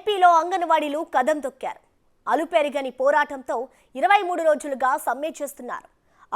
ఏపీలో అంగన్వాడీలు కదం తొక్కారు. అలుపెరగని పోరాటంతో 23 రోజులుగా సమ్మె చేస్తున్నారు.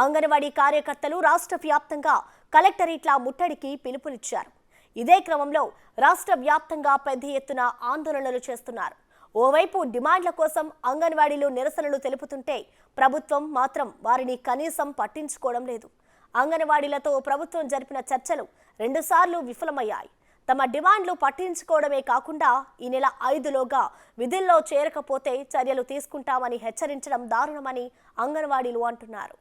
అంగన్వాడీ కార్యకర్తలు రాష్ట్ర వ్యాప్తంగా కలెక్టరేట్ల ముట్టడికి పిలుపునిచ్చారు. ఇదే క్రమంలో రాష్ట్ర వ్యాప్తంగా పెద్ద ఎత్తున ఆందోళనలు చేస్తున్నారు. ఓవైపు డిమాండ్ల కోసం అంగన్వాడీలు నిరసనలు తెలుపుతుంటే ప్రభుత్వం మాత్రం వారిని కనీసం పట్టించుకోవడం లేదు. అంగన్వాడీలతో ప్రభుత్వం జరిపిన చర్చలు 2 సార్లు విఫలమయ్యాయి. తమ డిమాండ్లు పట్టించుకోవడమే కాకుండా ఈ నెల 5లోగా విధుల్లో చేరకపోతే చర్యలు తీసుకుంటామని హెచ్చరించడం దారుణమని అంగన్వాడీలు అంటున్నారు.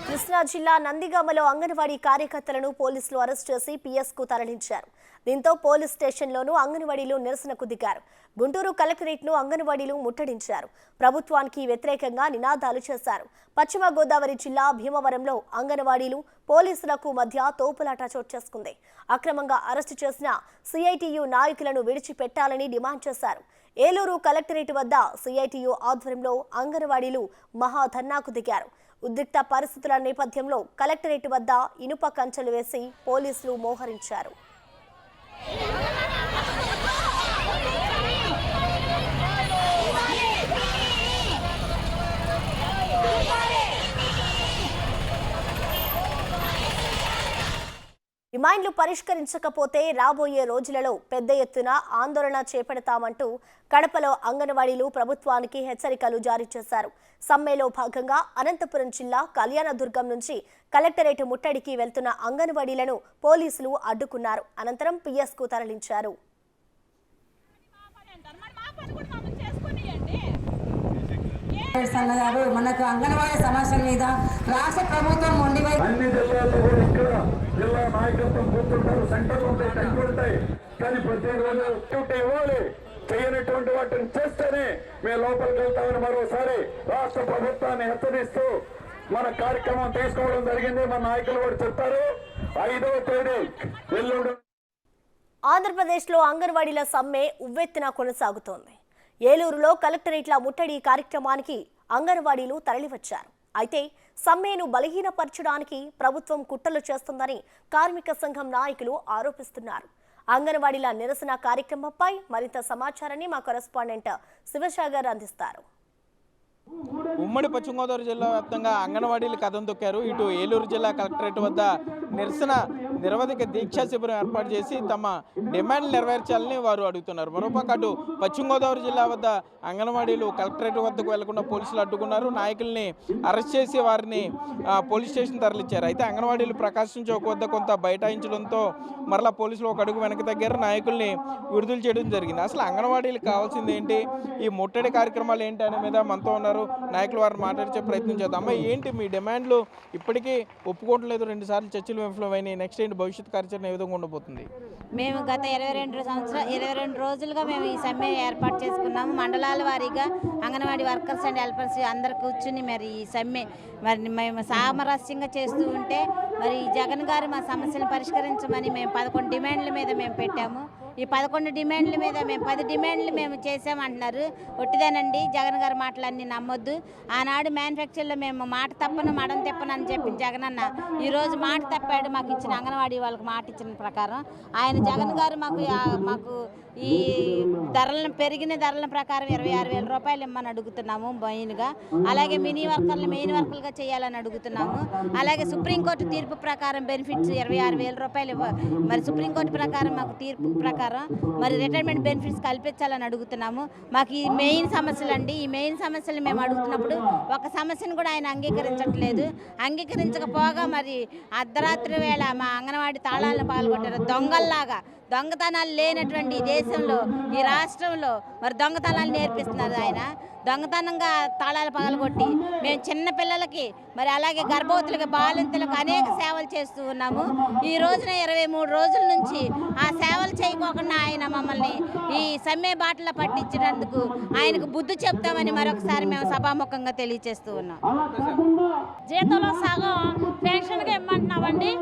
కృష్ణా జిల్లా నందిగామలో అంగన్వాడీ కార్యకర్తలను పోలీసులు అరెస్ట్ చేసి పిఎస్కు తరలించారు. దీంతో పోలీస్ స్టేషన్లోనూ అంగన్వాడీలు నిరసనకు దిగారు. గుంటూరు కలెక్టరేట్ను అంగన్వాడీలు ముట్టడించారు. ప్రభుత్వానికి వ్యతిరేకంగా నినాదాలు చేశారు. పశ్చిమ గోదావరి జిల్లా భీమవరంలో అంగన్వాడీలు పోలీసులకు మధ్య తోపులాట చోటు చేసుకుంది. అక్రమంగా అరెస్టు చేసిన సిఐటియు నాయకులను విడిచిపెట్టాలని డిమాండ్ చేశారు. ఏలూరు కలెక్టరేట్ వద్ద సిఐటియు ఆధ్వర్యంలో అంగన్వాడీలు మహాధర్నాకు దిగారు. ఉద్రిక్త పరిస్థితుల నేపథ్యంలో కలెక్టరేట్ వద్ద ఇనుప కంచెలు వేసి పోలీసులు మోహరించారు. డిమాండ్లు పరిష్కరించకపోతే రాబోయే రోజులలో పెద్ద ఎత్తున ఆందోళన చేపడతామంటూ కడపలో అంగన్వాడీలు ప్రభుత్వానికి హెచ్చరికలు జారీ చేశారు. సమ్మెలో భాగంగా అనంతపురం జిల్లా కళ్యాణదుర్గం నుంచి కలెక్టరేట్ ముట్టడికి వెళ్తున్న అంగన్వాడీలను పోలీసులు అడ్డుకున్నారు. అనంతరం పిఎస్కు తరలించారు. మనకు అంగన్వాడీ సమస్యల మీద రాష్ట్ర ప్రభుత్వం అన్ని జిల్లాల్లో కూడా ఇక్కడ జిల్లా నాయకత్వం కూర్చుంటారు, సెంటర్లు ఉంటాయి, టెంట్లు ఉంటాయి. కానీ ప్రత్యేకమైన ఇవ్వాలి, చేయనటువంటి వాటిని చేస్తేనే మేము లోపలికి వెళ్తామని మరోసారి రాష్ట్ర ప్రభుత్వాన్ని హెచ్చరిస్తూ మన కార్యక్రమం తీసుకోవడం జరిగింది. మన నాయకులు కూడా చెప్తారు. 5వ తేదీ ఎల్లుండి ఆంధ్రప్రదేశ్లో అంగన్వాడీల సమ్మె ఉవ్వెత్తున కొనసాగుతోంది. ఏలూరులో కలెక్టరేట్ల ముట్టడి కార్యక్రమానికి అంగన్వాడీలు తరలివచ్చారు. అయితే సమ్మెను బలహీనపరచడానికి ప్రభుత్వం కుట్రలు చేస్తుందని కార్మిక సంఘం నాయకులు ఆరోపిస్తున్నారు. అంగన్వాడీల నిరసన కార్యక్రమంపై మరింత సమాచారాన్ని మా కరెస్పాండెంట్ శివసాగర్ అందిస్తారు. ఉమ్మడి పశ్చిమ గోదావరి జిల్లా వ్యాప్తంగా అంగన్వాడీలు కదం తొక్కారు. ఇటు ఏలూరు జిల్లా కలెక్టరేట్ వద్ద నిరవధిక దీక్షా శిబిరం ఏర్పాటు చేసి తమ డిమాండ్లు నెరవేర్చాలని వారు అడుగుతున్నారు. మరోపక్క అటు పశ్చిమ గోదావరి జిల్లా వద్ద అంగన్వాడీలు కలెక్టరేట్ వద్దకు వెళ్లకుండా పోలీసులు అడ్డుకున్నారు. నాయకుల్ని అరెస్ట్ చేసి వారిని పోలీస్ స్టేషన్ తరలించారు. అయితే అంగన్వాడీలు ప్రకాశం చౌక్ వద్ద కొంత బైఠాయించడంతో మరలా పోలీసులు ఒక అడుగు వెనక్కి తగ్గారు. నాయకుల్ని విడుదల చేయడం జరిగింది. అసలు అంగన్వాడీలకు కావాల్సింది ఏంటి, ఈ ముట్టడి కార్యక్రమాలు ఏంటి అనే మీద మనతో ఉన్నారు నాయకులు, వారిని మాట్లాడించే ప్రయత్నం చేద్దాం. అమ్మ, ఏంటి మీ డిమాండ్లు? ఇప్పటికీ ఒప్పుకోవట్లేదు, 2 సార్లు చర్చలు విఫలమైనాయి. నెక్స్ట్ ఏంటి భవిష్యత్ కార్యాచరణ ఏ విధంగా ఉండబోతుంది? మేము గత 22 రోజులుగా మేము ఈ సమ్మె ఏర్పాటు చేసుకున్నాము. మండలాల వారీగా అంగన్వాడీ వర్కర్స్ అండ్ హెల్పర్స్ అందరు కూర్చుని మరి ఈ సమ్మె మరి మేము సామరస్యంగా చేస్తూ ఉంటే మరి జగన్ గారు మా సమస్యలను పరిష్కరించమని మేము 11 డిమాండ్ల మీద మేము పెట్టాము. ఈ 11 డిమాండ్ల మీద మేము 10 డిమాండ్లు మేము చేసామంటున్నారు. ఒట్టిదేనండి, జగన్ గారు మాటలన్నీ నమ్మొద్దు. ఆనాడు మ్యానుఫ్యాక్చర్లో మేము మాట తప్పను మడం తెప్పను అని చెప్పి జగన్ అన్న ఈరోజు మాట తప్పాడు. మాకు ఇచ్చిన అంగన్వాడీ వాళ్ళకి మాట ఇచ్చిన ప్రకారం ఆయన జగన్ గారు మాకు ఈ పెరిగిన ధరల ప్రకారం 26,000 రూపాయలు ఇమ్మని అడుగుతున్నాము మెయిన్గా. అలాగే మినీ వర్కర్లు మెయిన్ వర్కర్లుగా చేయాలని అడుగుతున్నాము. అలాగే సుప్రీంకోర్టు తీర్పు ప్రకారం బెనిఫిట్స్ 26,000 రూపాయలు మరి సుప్రీంకోర్టు ప్రకారం మాకు తీర్పు ప్రకారం మరి రిటైర్మెంట్ బెనిఫిట్స్ కల్పించాలని అడుగుతున్నాము. మాకు ఈ మెయిన్ సమస్యలు అండి. ఈ మెయిన్ సమస్యలు మేము అడుగుతున్నప్పుడు ఒక సమస్యను కూడా ఆయన అంగీకరించట్లేదు. అంగీకరించకపోగా మరి అర్ధరాత్రి వేళ మా అంగన్వాడీ తాళాలను పాల్గొట్టారు. దొంగల్లాగా దొంగతనాలు లేనటువంటి దేశంలో ఈ రాష్ట్రంలో మరి దొంగతనాలు నేర్పిస్తున్నారు ఆయన. దొంగతనంగా తాళాలు పగలగొట్టి మేము చిన్న పిల్లలకి మరి అలాగే గర్భవతులకి బాలింతలకు అనేక సేవలు చేస్తూ ఉన్నాము. ఈ రోజున 23 రోజుల నుంచి ఆ సేవలు చేయకోకుండా ఆయన మమ్మల్ని ఈ సమ్మె బాటలో పట్టించినందుకు ఆయనకు బుద్ధి చెప్తామని మరొకసారి మేము సభాముఖంగా తెలియజేస్తూ ఉన్నాం. జీతంలో సగం పెన్షన్గా ఇమ్మంటున్నామండి.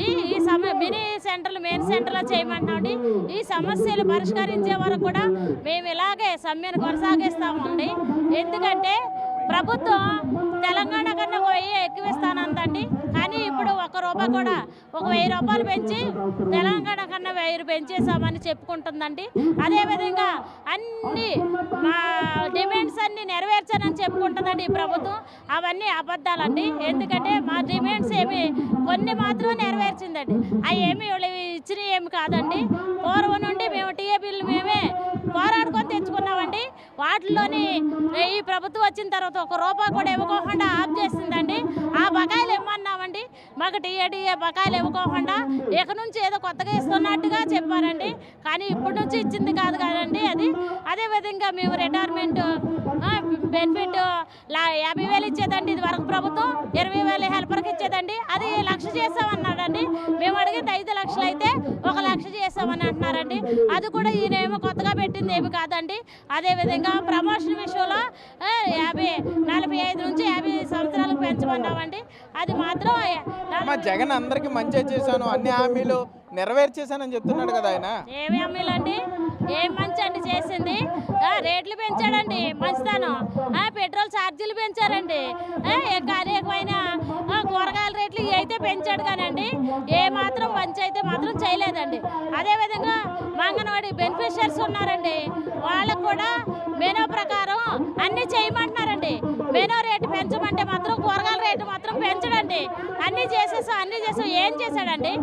ఈ సమయ మినీ సెంటర్లు మెయిన్ సెంటర్లో చేయమంటున్నామండి. ఈ సమస్యలు పరిష్కరించే వరకు కూడా మేము ఇలాగే సమ్మెను కొనసాగిస్తామండి. ఎందుకంటే ప్రభుత్వం తెలంగాణ కన్నా 1000 ఎక్కువ ఇస్తానందండి. కానీ ఇప్పుడు ₹1 కూడా ఒక ₹1000 పెంచి తెలంగాణ కన్నా 1000 పెంచేసామని చెప్పుకుంటుందండి. అదేవిధంగా అన్ని మా డిమాండ్స్ అన్ని నెరవేర్చానని చెప్పుకుంటుందండి ఈ ప్రభుత్వం. అవన్నీ అబద్ధాలండి. ఎందుకంటే మా డిమాండ్స్ ఏమి కొన్ని మాత్రం నెరవేర్చిందండి. అవి ఏమి ఇచ్చినవి ఏమి కాదండి. పూర్వం నుండి మేము టీఏపీలు మేమే పోరాడుకొని తెచ్చుకున్నామండి. వాటిలోని ఈ ప్రభుత్వం వచ్చిన తర్వాత ₹1 కూడా ఇవ్వకోకుండా ఆఫ్ చేసిందండి. ఆ బకాయిలు ఇమ్మన్నామండి. మాకు టీఏ బకాయిలు ఇవ్వకోకుండా ఇక నుంచి ఏదో కొత్తగా ఇస్తున్నట్టుగా చెప్పారండి. కానీ ఇప్పటి నుంచి ఇచ్చింది కాదు కదండి అది. అదేవిధంగా మేము రిటైర్మెంట్ బెనిఫిట్ 50,000 ఇచ్చేదండి ఇది వరకు ప్రభుత్వం. 20,000 హెల్పర్కి ఇచ్చేదండి. అది 1,00,000 చేసామన్నాడండి. మేము అడిగింది 5 లక్షలు అయితే 1,00,000 చేసామని అంటున్నారండి. అది కూడా ఈయనేమో కొత్తగా పెట్టింది ఏమి కాదండి. అదేవిధంగా ప్రమోషన్ విషయంలో 45 నుంచి 50 సంవత్సరాలకు పెంచమన్నామండి. అది మాత్రం జగన్ అందరికి మంచి చేశాను, అన్ని హామీలు నెరవేర్చేశానని చెప్తున్నాడు కదా ఆయన. ఏమి హామీలండి? ఏం మంచి అండి చేసింది? రేట్లు పెంచాడండి, మంచితనం. పెట్రోల్ ఛార్జీలు పెంచారండి. అనేకమైన కూరగాయల రేట్లు అయితే పెంచాడు కానండి ఏ మాత్రం మంచి అయితే మాత్రం చేయలేదండి. అదేవిధంగా అంగన్వాడీ బెనిఫిషియర్స్ ఉన్నారండి. వాళ్ళకు కూడా మెనూ ప్రకారం అన్నీ చేయమంటున్నారండి. మెనూ రేటు పెంచమంటే మాత్రం కూరగాయల రేటు మాత్రం పెంచడండి. అన్నీ చేసాం ఏం చేశాడండి?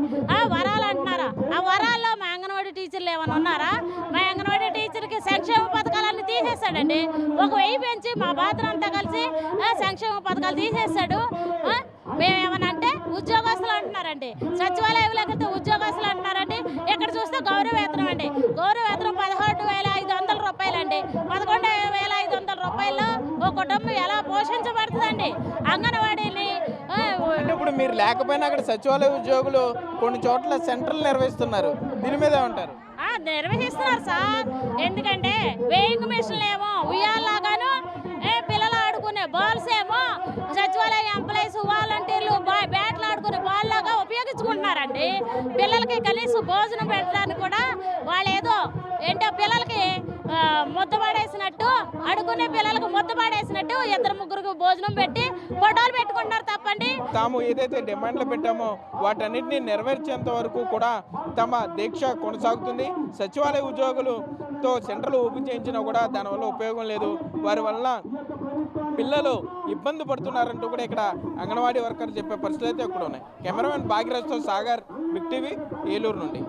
వరాలు అంటున్నారా? ఆ వరాల్లో మా అంగన్వాడీ టీచర్లు ఏమైనా ఉన్నారా? మా అంగన్వాడీ టీచర్కి సంక్షేమ పథకాలన్నీ తీసేస్తాడండి. 1,000 పెంచి మా బాధనంతా కలిసి సంక్షేమ పథకాలు తీసేస్తాడు. మేమేమనంటే ఉద్యోగస్తులు అంటున్నారండి. సచివాలయంలోకి వెళ్తే ఉద్యోగస్తులు అంటున్నారండి. ఇక్కడ చూస్తే గౌరవ వేతనం అండి. గౌరవ వేతనం ₹17,500 అండి. ₹11,500 ఒక కుటుంబం ఎలా పోషించబడుతుందండి? అంగన్వాడీని అంటే ఇప్పుడు మీరు లేకపోయినా అక్కడ సచివాలయ ఉద్యోగులు కొన్ని చోట్ల సెంటర్లు నిర్వహిస్తున్నారు. దీని మీద ఏమంటారు? నిర్వహిస్తున్నారు సార్. ఎందుకంటే వేయింగ్ మిషన్లు ఏమో ఉయ్యాలాగాను, పిల్లలు ఆడుకునే బాల్స్ ఏమో సచివాలయ ఎంప్లాయీస్ వాలంటీర్లు బ్యాట్లు ఆడుకునే బాల్ లాగా ఉపయోగించుకుంటున్నారండి. పిల్లలకి కనీసం భోజనం పెట్టడానికి కూడా వాళ్ళు ఏదో ఏంటో పిల్లలకి ముద్దపాడేసినట్టు, అడుగునే పిల్లలకు ముద్దపాడేసినట్టు 2-3 భోజనం పెట్టి ఫోటోలు పెట్టుకుంటున్నారు తప్పండి. తాము ఏదైతే డిమాండ్లు పెట్టామో వాటన్నిటిని నెరవేర్చేంత వరకు కూడా తమ దీక్ష కొనసాగుతుంది. సచివాలయ ఉద్యోగులతో సెంటర్లు ఓపెన్ చేయించినా కూడా దానివల్ల ఉపయోగం లేదు. వారి వల్ల పిల్లలు ఇబ్బంది పడుతున్నారంటూ కూడా ఇక్కడ అంగన్వాడీ వర్కర్లు చెప్పే పరిస్థితులు అయితే ఇక్కడ ఉన్నాయి. కెమెరామెన్ భాగ్యరాజ్తో సాగర్, బిగ్ టీవీ, ఏలూరు నుండి.